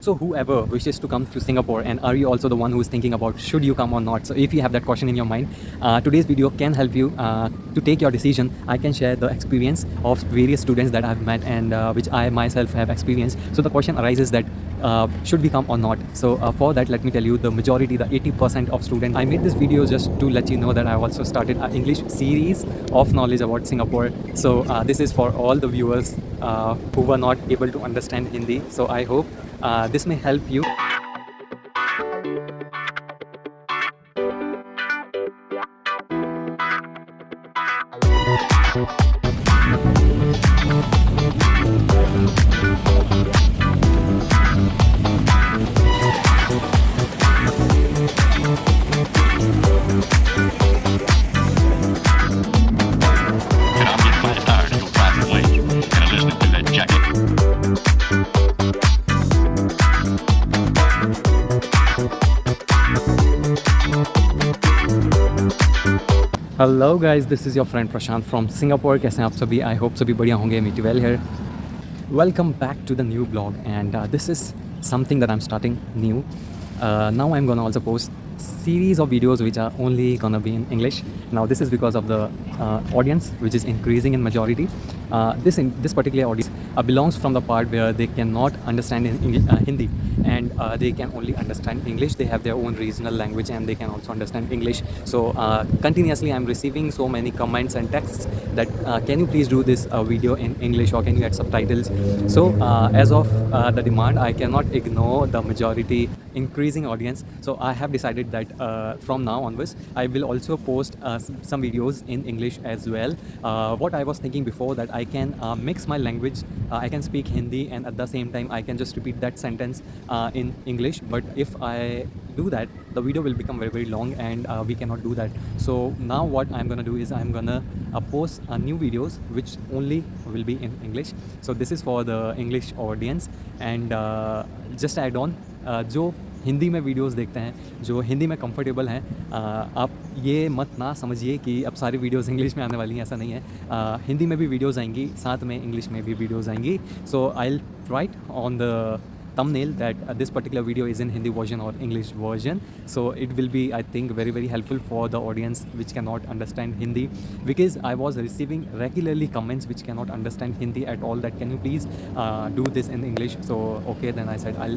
So whoever wishes to come to Singapore, and are you also the one who is thinking about should you come or not? So if you have that question in your mind, today's video can help you to take your decision. I can share the experience of various students that I've met and which I myself have experienced. So the question arises that should we come or not? So for that, let me tell you, the majority, the 80% of students, I made this video just to let you know that I've also started an English series of knowledge about Singapore. So this is for all the viewers who were not able to understand Hindi. So I hope this may help you. Hello guys, this is your friend Prashant from Singapore. कैसे हैं आप सभी? I hope सभी बढ़िया होंगे. Meet you well here. Welcome back to the new blog, and this is something that I'm starting new. Now I'm gonna also post series of videos which are only gonna be in English. Now this is because of the audience which is increasing in majority. This particular audience belongs from the part where they cannot understand Hindi, and they can only understand English. They have their own regional language and they can also understand English. So continuously I'm receiving so many comments and texts that can you please do this video in English, or can you add subtitles? So as of the demand, I cannot ignore the majority increasing audience. So I have decided that from now onwards I will also post some videos in English as well. What I was thinking before, that I can mix my language. I can speak Hindi and at the same time I can just repeat that sentence in English. But if I do that, the video will become very long, and we cannot do that. So now what I'm gonna do is I'm gonna post new videos which only will be in English. So this is for the English audience. And just add on, जो हिंदी में videos देखते हैं, जो हिंदी में comfortable हैं, आप ये मत ना समझिए कि अब सारी वीडियोस इंग्लिश में आने वाली हैं. ऐसा नहीं है. हिंदी में भी वीडियोस आएंगी, साथ में इंग्लिश में भी वीडियोस आएंगी. So I will write on the thumbnail that this particular video is in Hindi version or English version. So it will be, I think, very helpful for the audience which cannot understand Hindi, because I was receiving regularly comments which cannot understand Hindi at all, that can you please do this in English. So okay, then I said I'll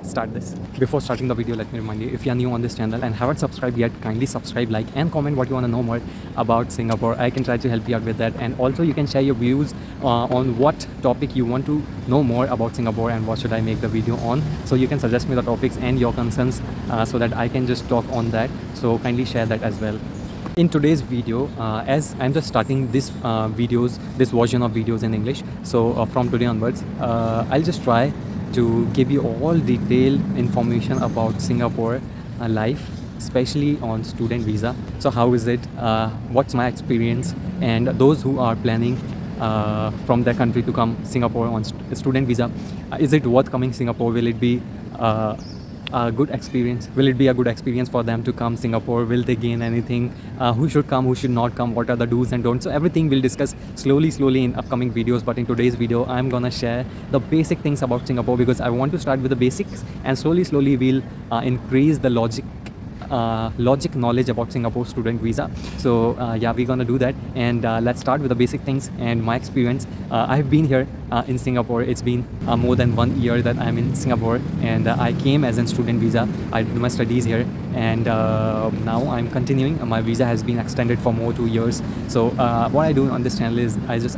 start this. Before starting the video, let me remind you, if you are new on this channel and haven't subscribed yet, kindly subscribe, like and comment what you want to know more about Singapore. I can try to help you out with that, and also you can share your views on what topic you want to know more about Singapore and what should I make the video on. So you can suggest me the topics and your concerns so that I can just talk on that. So kindly share that as well. In today's video, as I'm just starting this version of videos in English, so from today onwards, I'll just try to give you all detailed information about Singapore life, especially on student visa. So how is it, what's my experience, and those who are planning from their country to come Singapore on student visa, is it worth coming Singapore? Will it be a good experience? Will it be a good experience for them to come Singapore? Will they gain anything? Who should come, who should not come? What are the do's and don'ts? So everything we'll discuss slowly in upcoming videos. But in today's video, I'm gonna share the basic things about Singapore, because I want to start with the basics, and slowly we'll increase the logic knowledge about Singapore student visa. So yeah, we're gonna do that, and let's start with the basic things and my experience. I've been here in Singapore. It's been more than 1 year that I'm in Singapore, and I came as a student visa. I did my studies here, and now I'm continuing. My visa has been extended for more 2 years. So what I do on this channel is I just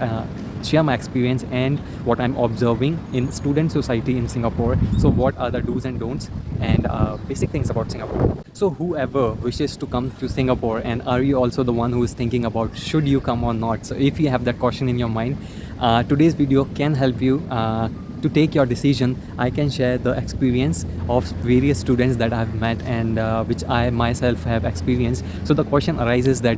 share my experience and what I'm observing in student society in Singapore. So what are the do's and don'ts, and basic things about Singapore. So whoever wishes to come to Singapore, and are you also the one who is thinking about should you come or not? So if you have that question in your mind, today's video can help you to take your decision. I can share the experience of various students that I've met and which I myself have experienced. So the question arises that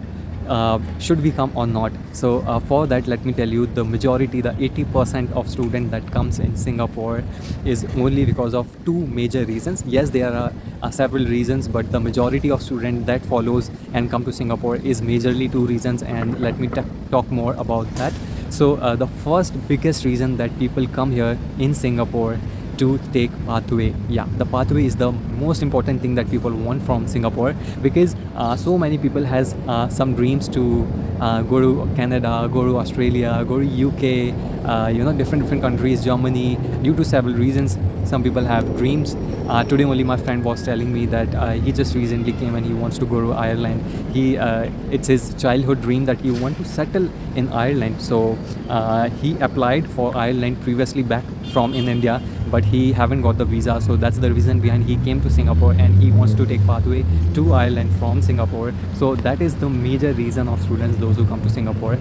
should we come or not? So for that, let me tell you, the majority, the 80% of student that comes in Singapore is only because of two major reasons. Yes, there are several reasons, but the majority of student that follows and come to Singapore is majorly two reasons, and let me talk more about that. So the first biggest reason that people come here in Singapore to take pathway. Yeah, the pathway is the most important thing that people want from Singapore, because so many people has some dreams to go to Canada, go to Australia, go to UK, different countries, Germany. Due to several reasons, some people have dreams. Today only my friend was telling me that he just recently came and he wants to go to Ireland. It's his childhood dream that he want to settle in Ireland. So he applied for Ireland previously back from in India, but he haven't got the visa. So that's the reason behind he came to Singapore, and he wants to take pathway to Ireland from Singapore. So that is the major reason of students, those who come to Singapore.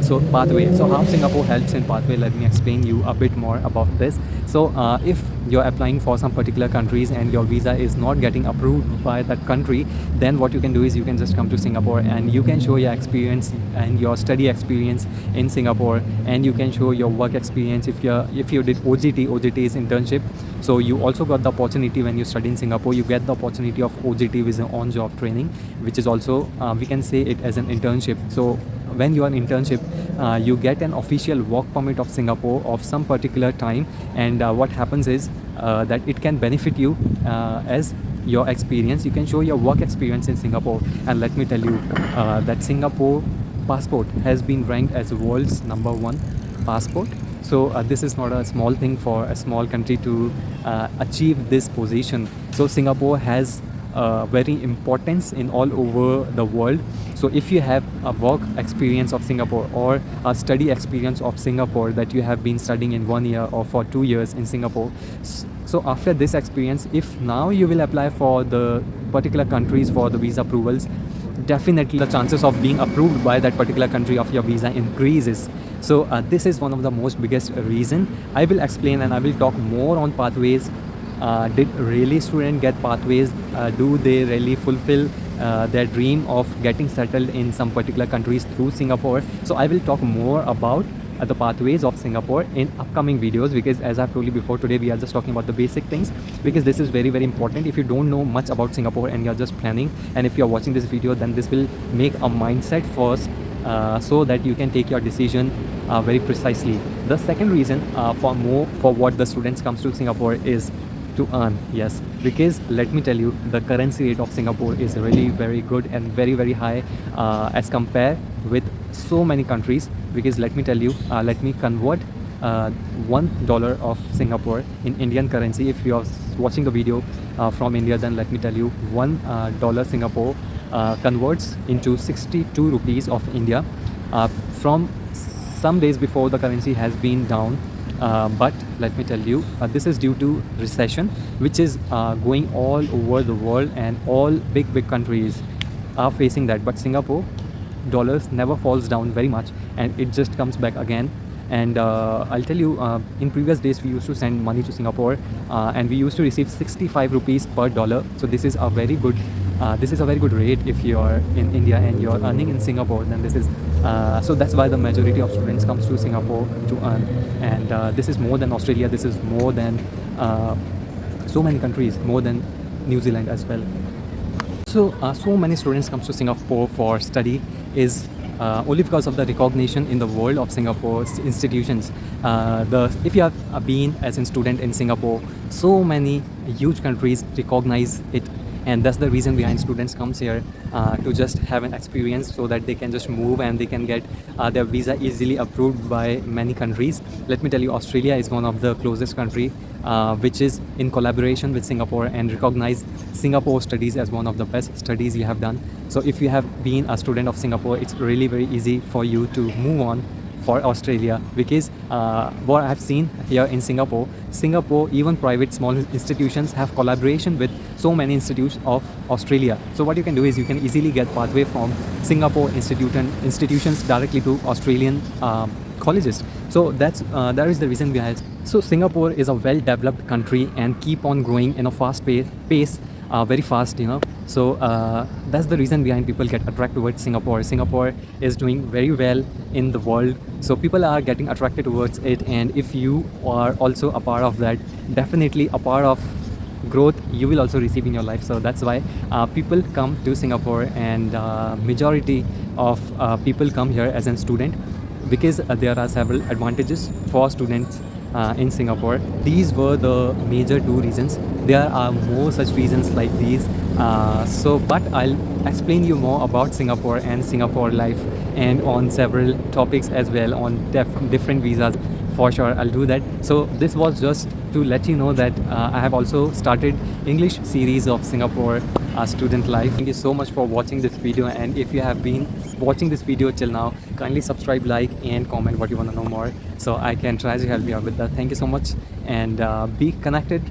So pathway. So how Singapore helps in pathway, let me explain you a bit more about this. So if you're applying for some particular countries and your visa is not getting approved by that country, then what you can do is you can just come to Singapore and you can show your experience and your study experience in Singapore, and you can show your work experience. If you did OJT is internship, so you also got the opportunity when you study in Singapore, you get the opportunity of OJT, which is on job training, which is also we can say it as an internship. So when you are in internship, you get an official work permit of Singapore of some particular time, and what happens is that it can benefit you as your experience. You can show your work experience in Singapore, and let me tell you that Singapore passport has been ranked as the world's #1 passport. So this is not a small thing for a small country to achieve this position. So Singapore has very importance in all over the world. So if you have a work experience of Singapore or a study experience of Singapore, that you have been studying in 1 year or for 2 years in Singapore, so after this experience, if now you will apply for the particular countries for the visa approvals, definitely the chances of being approved by that particular country of your visa increases. So this is one of the most biggest reason. I will explain and I will talk more on pathways. Did really students get pathways? Do they really fulfill their dream of getting settled in some particular countries through Singapore? So I will talk more about the pathways of Singapore in upcoming videos, because as I've told you before, today we are just talking about the basic things, because this is very important. If you don't know much about Singapore and you're just planning, and if you're watching this video, then this will make a mindset first, so that you can take your decision very precisely. The second reason for what the students comes to Singapore is to earn. Yes, because let me tell you, the currency rate of Singapore is really very good and very high as compared with so many countries. Because let me tell you, let me convert $1 of Singapore in Indian currency. If you are watching the video from India, then let me tell you, $1 Singapore converts into 62 rupees of India. From some days before, the currency has been down, but let me tell you, this is due to recession, which is going all over the world, and all big countries are facing that. But Singapore dollars never falls down very much, and it just comes back again. And I'll tell you, in previous days we used to send money to Singapore, and we used to receive 65 rupees per dollar. So this is a very good rate. If you are in India and you're earning in Singapore, then this is so that's why the majority of students comes to Singapore to earn. And this is more than Australia, this is more than so many countries, more than New Zealand as well. So so many students comes to Singapore for study is only because of the recognition in the world of Singapore's institutions. If you have been as a student in Singapore, so many huge countries recognize it, and that's the reason behind students comes here to just have an experience, so that they can just move and they can get their visa easily approved by many countries. Let me tell you, Australia is one of the closest country which is in collaboration with Singapore and recognize Singapore studies as one of the best studies you have done. So if you have been a student of Singapore, it's really very easy for you to move on for Australia, because what I've seen here in Singapore, even private small institutions have collaboration with so many institutes of Australia. So what you can do is you can easily get pathway from Singapore institutions directly to Australian colleges. So that is the reason behind. So Singapore is a well-developed country and keep on growing in a fast pace, very fast, So that's the reason behind people get attracted towards Singapore. Singapore is doing very well in the world, so people are getting attracted towards it. And if you are also a part of that, definitely a part of growth you will also receive in your life. So that's why people come to Singapore, and majority of people come here as a student, because there are several advantages for students in Singapore. These were the major two reasons. There are more such reasons like these. But I'll explain you more about Singapore and Singapore life, and on several topics as well on different visas. For sure, I'll do that. So this was just to let you know that I have also started English series of Singapore student life. Thank you so much for watching this video, and if you have been watching this video till now, kindly subscribe, like and comment what you want to know more, so I can try to help you out with that. Thank you so much, and be connected.